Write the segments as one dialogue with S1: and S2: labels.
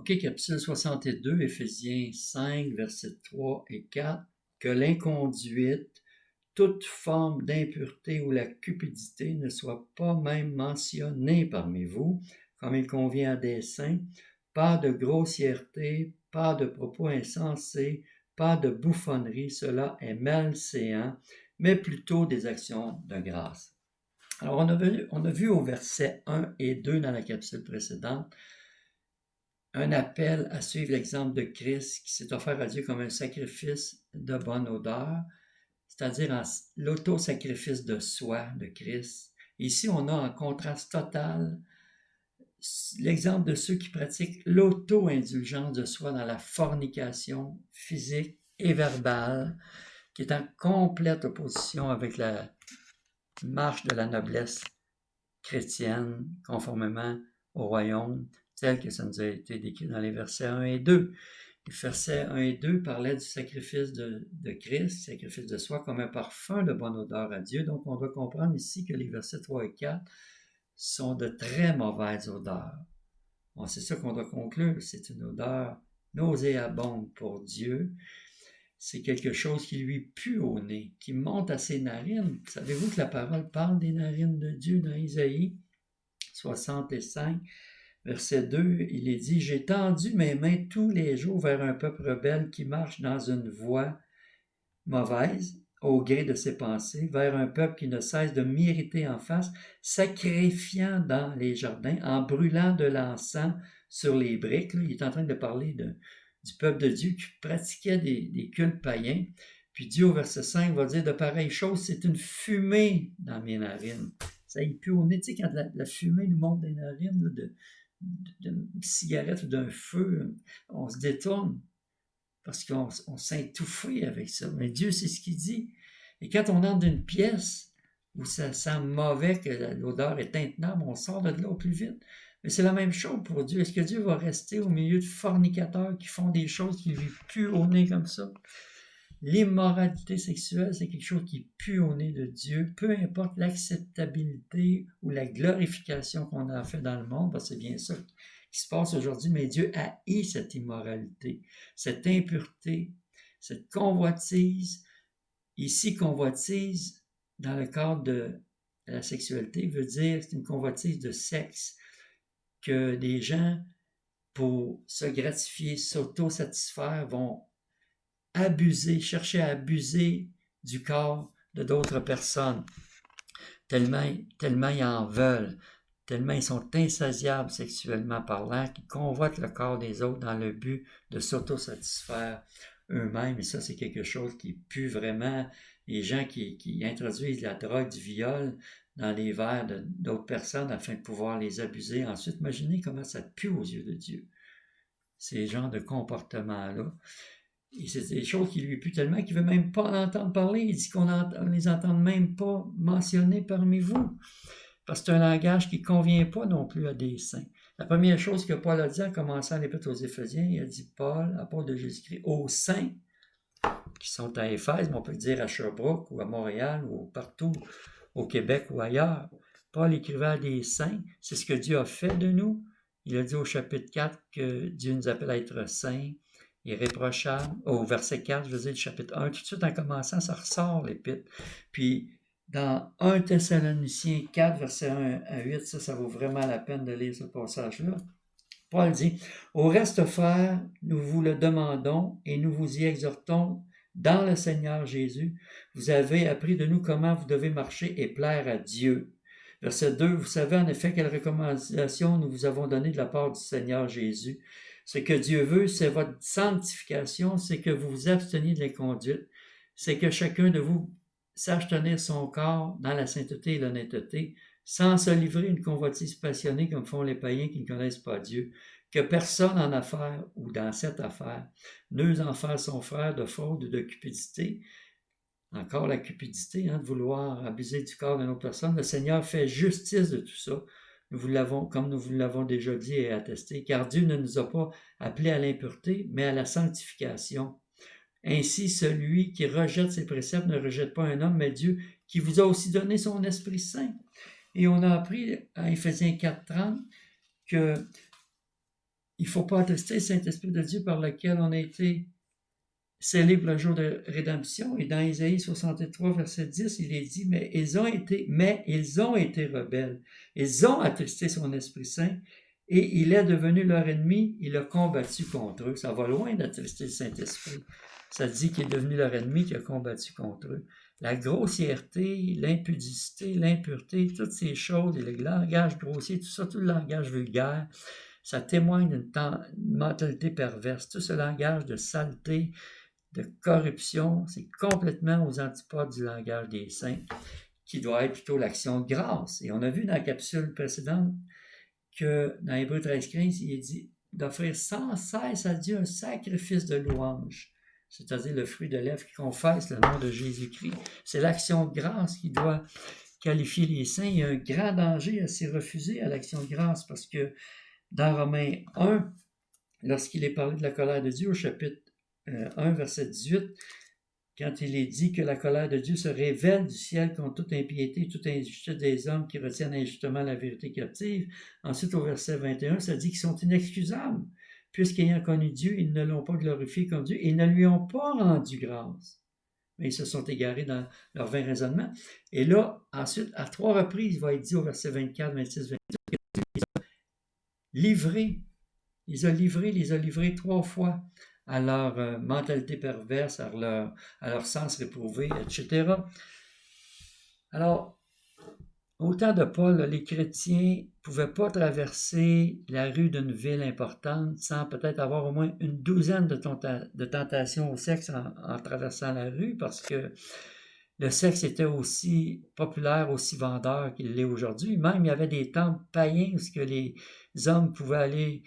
S1: OK, capsule 62, Éphésiens 5, versets 3 et 4. Que l'inconduite, toute forme d'impureté ou la cupidité ne soit pas même mentionnée parmi vous, comme il convient à des saints, pas de grossièreté, pas de propos insensés, pas de bouffonnerie, cela est malséant, mais plutôt des actions de grâce. Alors, on a vu au verset 1 et 2 dans la capsule précédente un appel à suivre l'exemple de Christ qui s'est offert à Dieu comme un sacrifice de bonne odeur, c'est-à-dire en l'auto-sacrifice de soi de Christ. Ici, on a en contraste total l'exemple de ceux qui pratiquent l'auto-indulgence de soi dans la fornication physique et verbale, qui est en complète opposition avec la marche de la noblesse chrétienne, conformément au royaume, tel que ça nous a été décrit dans les versets 1 et 2. Les versets 1 et 2 parlaient du sacrifice de Christ, sacrifice de soi, comme un parfum de bonne odeur à Dieu. Donc, on doit comprendre ici que les versets 3 et 4 sont de très mauvaises odeurs. Bon, c'est ça qu'on doit conclure. C'est une odeur nauséabonde pour Dieu. C'est quelque chose qui lui pue au nez, qui monte à ses narines. Savez-vous que la parole parle des narines de Dieu dans Isaïe 65, verset 2, il est dit « J'ai tendu mes mains tous les jours vers un peuple rebelle qui marche dans une voie mauvaise, au gré de ses pensées, vers un peuple qui ne cesse de m'irriter en face, sacrifiant dans les jardins, en brûlant de l'encens sur les briques. » Là, il est en train de parler du peuple de Dieu qui pratiquait des cultes païens. Puis Dieu, au verset 5, va dire de pareilles choses, c'est une fumée dans mes narines. Ça y pue au nez. Tu sais, quand la fumée nous monte des narines, là, d'une cigarette ou d'un feu, on se détourne parce qu'on s'est étouffé avec ça. Mais Dieu, c'est ce qu'il dit. Et quand on entre dans une pièce où ça sent mauvais, que l'odeur est intenable, on sort de là au plus vite. Mais c'est la même chose pour Dieu. Est-ce que Dieu va rester au milieu de fornicateurs qui font des choses qui lui puent au nez comme ça? L'immoralité sexuelle, c'est quelque chose qui pue au nez de Dieu, peu importe l'acceptabilité ou la glorification qu'on a fait dans le monde, parce que c'est bien ça qui se passe aujourd'hui, mais Dieu haït cette immoralité, cette impureté, cette convoitise. Ici, convoitise, dans le cadre de la sexualité, veut dire c'est une convoitise de sexe, que des gens, pour se gratifier, s'auto-satisfaire, vont chercher à abuser du corps de d'autres personnes, tellement ils en veulent, tellement ils sont insatiables sexuellement parlant, qu'ils convoitent le corps des autres dans le but de s'auto-satisfaire eux-mêmes. Et ça, c'est quelque chose qui pue vraiment. Les gens qui introduisent la drogue, du viol dans les verres d'autres personnes afin de pouvoir les abuser. Ensuite, imaginez comment ça pue aux yeux de Dieu, ces genres de comportements-là. Et c'est des choses qui lui puent tellement qu'il ne veut même pas en entendre parler. Il dit qu'on ne les entend même pas mentionner parmi vous. Parce que c'est un langage qui ne convient pas non plus à des saints. La première chose que Paul a dit en commençant l'épître aux Éphésiens, il a dit Paul, apôtre de Jésus-Christ, aux saints qui sont à Éphèse, mais on peut le dire à Sherbrooke ou à Montréal ou partout au Québec ou ailleurs. Paul écrivait à des saints, c'est ce que Dieu a fait de nous. Il a dit au chapitre 4 que Dieu nous appelle à être saints, irréprochable. Au verset 4, je veux dire, du chapitre 1, tout de suite en commençant, ça ressort l'épître. Puis, dans 1 Thessaloniciens 4, verset 1 à 8, ça vaut vraiment la peine de lire ce passage-là. Paul dit, « Au reste, frères, nous vous le demandons et nous vous y exhortons dans le Seigneur Jésus. Vous avez appris de nous comment vous devez marcher et plaire à Dieu. » Verset 2, « Vous savez en effet quelle recommandation nous vous avons donnée de la part du Seigneur Jésus. Ce que Dieu veut, c'est votre sanctification, c'est que vous vous absteniez de l'inconduite, c'est que chacun de vous sache tenir son corps dans la sainteté et l'honnêteté, sans se livrer à une convoitise passionnée comme font les païens qui ne connaissent pas Dieu, que personne en affaire ou dans cette affaire n'ose en faire son frère de fraude ou de cupidité. » Encore la cupidité, de vouloir abuser du corps d'une autre personne. Le Seigneur fait justice de tout ça. Comme nous vous l'avons déjà dit et attesté, car Dieu ne nous a pas appelés à l'impureté, mais à la sanctification. Ainsi, celui qui rejette ses préceptes ne rejette pas un homme, mais Dieu, qui vous a aussi donné son Esprit Saint. Et on a appris à Éphésiens 4:30 que il ne faut pas attester le Saint-Esprit de Dieu par lequel on a été scellés pour le jour de rédemption. Et dans Isaïe 63, verset 10, il est dit, mais ils ont été rebelles. Ils ont attristé son Esprit Saint et il est devenu leur ennemi. Il a combattu contre eux. Ça va loin d'attrister le Saint-Esprit. Ça dit qu'il est devenu leur ennemi, qu'il a combattu contre eux. La grossièreté, l'impudicité, l'impureté, toutes ces choses, le langage grossier, tout ça, tout le langage vulgaire, ça témoigne d'une mentalité perverse. Tout ce langage de saleté, de corruption, c'est complètement aux antipodes du langage des saints, qui doit être plutôt l'action de grâce. Et on a vu dans la capsule précédente que dans Hébreux 13-15, il est dit d'offrir sans cesse à Dieu un sacrifice de louange, c'est-à-dire le fruit de lèvres qui confesse le nom de Jésus-Christ. C'est l'action de grâce qui doit qualifier les saints. Il y a un grand danger à s'y refuser à l'action de grâce, parce que dans Romains 1, lorsqu'il est parlé de la colère de Dieu au chapitre 1, verset 18, quand il est dit que la colère de Dieu se révèle du ciel contre toute impiété, toute injustice des hommes qui retiennent injustement la vérité captive. Ensuite, au verset 21, ça dit qu'ils sont inexcusables, puisqu'ayant connu Dieu, ils ne l'ont pas glorifié comme Dieu et ne lui ont pas rendu grâce. Mais ils se sont égarés dans leur vain raisonnement. Et là, ensuite, à 3 reprises, il va être dit au verset 24, 26, 28, les a livrés 3 fois à leur mentalité perverse, à leur sens réprouvé, etc. Alors, au temps de Paul, les chrétiens ne pouvaient pas traverser la rue d'une ville importante sans peut-être avoir au moins une douzaine de tentations au sexe en traversant la rue, parce que le sexe était aussi populaire, aussi vendeur qu'il l'est aujourd'hui. Même, il y avait des temples païens où les hommes pouvaient aller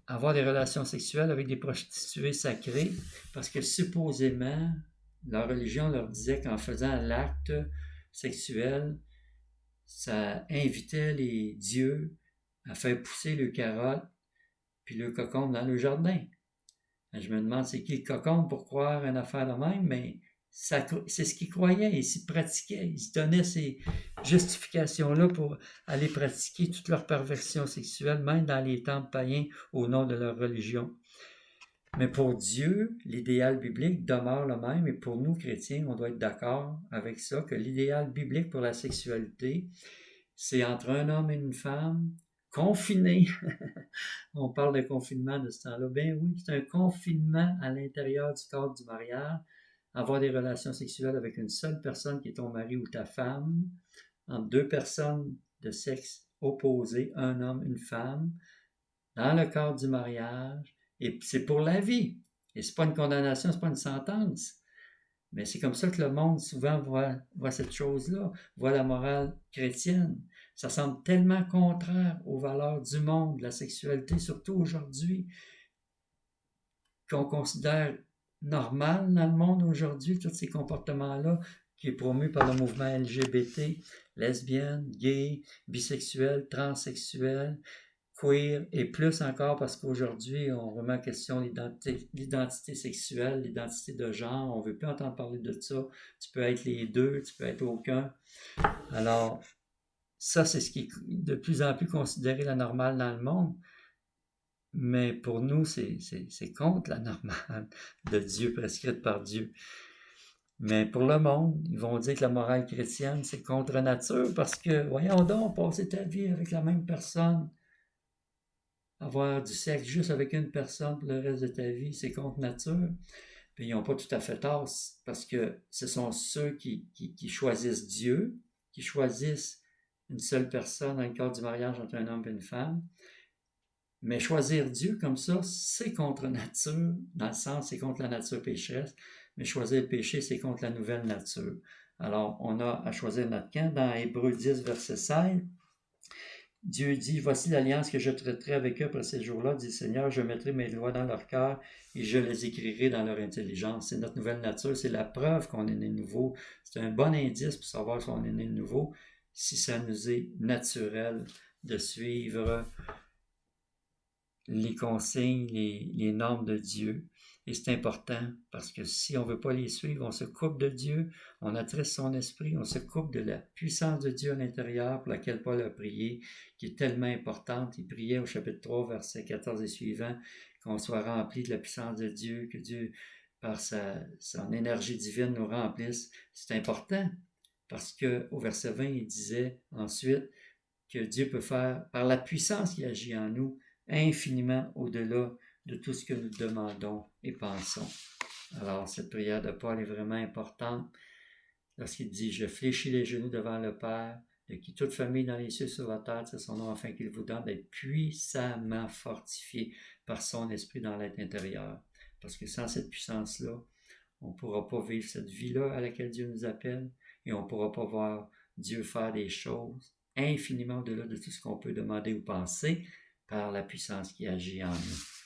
S1: avoir des relations sexuelles avec des prostituées sacrées, parce que supposément, leur religion leur disait qu'en faisant l'acte sexuel, ça invitait les dieux à faire pousser le carotte puis le cocon dans le jardin. Je me demande c'est qui le cocon pour croire une affaire de même, mais c'est ce qu'ils croyaient, ils s'y pratiquaient, ils se donnaient ces justifications-là pour aller pratiquer toute leur perversion sexuelle, même dans les temples païens, au nom de leur religion. Mais pour Dieu, l'idéal biblique demeure le même, et pour nous, chrétiens, on doit être d'accord avec ça, que l'idéal biblique pour la sexualité, c'est entre un homme et une femme, confinés. On parle de confinement de ce temps-là. Ben oui, c'est un confinement à l'intérieur du cadre du mariage. Avoir des relations sexuelles avec une seule personne qui est ton mari ou ta femme, entre 2 personnes de sexe opposé, un homme, une femme, dans le cadre du mariage, et c'est pour la vie. Et c'est pas une condamnation, c'est pas une sentence. Mais c'est comme ça que le monde souvent voit cette chose-là, voit la morale chrétienne. Ça semble tellement contraire aux valeurs du monde, de la sexualité, surtout aujourd'hui, qu'on considère normal dans le monde aujourd'hui, tous ces comportements-là, qui est promu par le mouvement LGBT, lesbiennes, gays, bisexuels, transsexuels, queer, et plus encore parce qu'aujourd'hui, on remet en question l'identité sexuelle, l'identité de genre, on ne veut plus entendre parler de ça. Tu peux être les deux, tu peux être aucun. Alors, ça, c'est ce qui est de plus en plus considéré la normale dans le monde. Mais pour nous, c'est contre la normale de Dieu, prescrite par Dieu. Mais pour le monde, ils vont dire que la morale chrétienne, c'est contre nature, parce que, voyons donc, passer ta vie avec la même personne, avoir du sexe juste avec une personne pour le reste de ta vie, c'est contre nature. Puis ils n'ont pas tout à fait tort, parce que ce sont ceux qui choisissent Dieu, qui choisissent une seule personne dans le cadre du mariage entre un homme et une femme. Mais choisir Dieu comme ça, c'est contre nature, dans le sens, c'est contre la nature pécheresse, mais choisir le péché, c'est contre la nouvelle nature. Alors, on a à choisir notre camp. Dans Hébreux 10, verset 16, Dieu dit, « Voici l'alliance que je traiterai avec eux après ces jours-là, dit le Seigneur, je mettrai mes lois dans leur cœur et je les écrirai dans leur intelligence. » C'est notre nouvelle nature, c'est la preuve qu'on est né nouveau. C'est un bon indice pour savoir si on est né nouveau, si ça nous est naturel de suivre les consignes, les normes de Dieu. Et c'est important parce que si on ne veut pas les suivre, on se coupe de Dieu, on attriste son esprit, on se coupe de la puissance de Dieu à l'intérieur pour laquelle Paul a prié, qui est tellement importante. Il priait au chapitre 3, verset 14 et suivant, qu'on soit rempli de la puissance de Dieu, que Dieu, par son énergie divine, nous remplisse. C'est important parce qu'au verset 20, il disait ensuite que Dieu peut faire, par la puissance qui agit en nous, infiniment au-delà de tout ce que nous demandons et pensons. Alors, cette prière de Paul est vraiment importante lorsqu'il dit « Je fléchis les genoux devant le Père, de qui toute famille dans les cieux sur la terre, c'est son nom, afin qu'il vous donne d'être puissamment fortifié par son esprit dans l'être intérieur. » Parce que sans cette puissance-là, on ne pourra pas vivre cette vie-là à laquelle Dieu nous appelle et on ne pourra pas voir Dieu faire des choses infiniment au-delà de tout ce qu'on peut demander ou penser par la puissance qui agit en nous.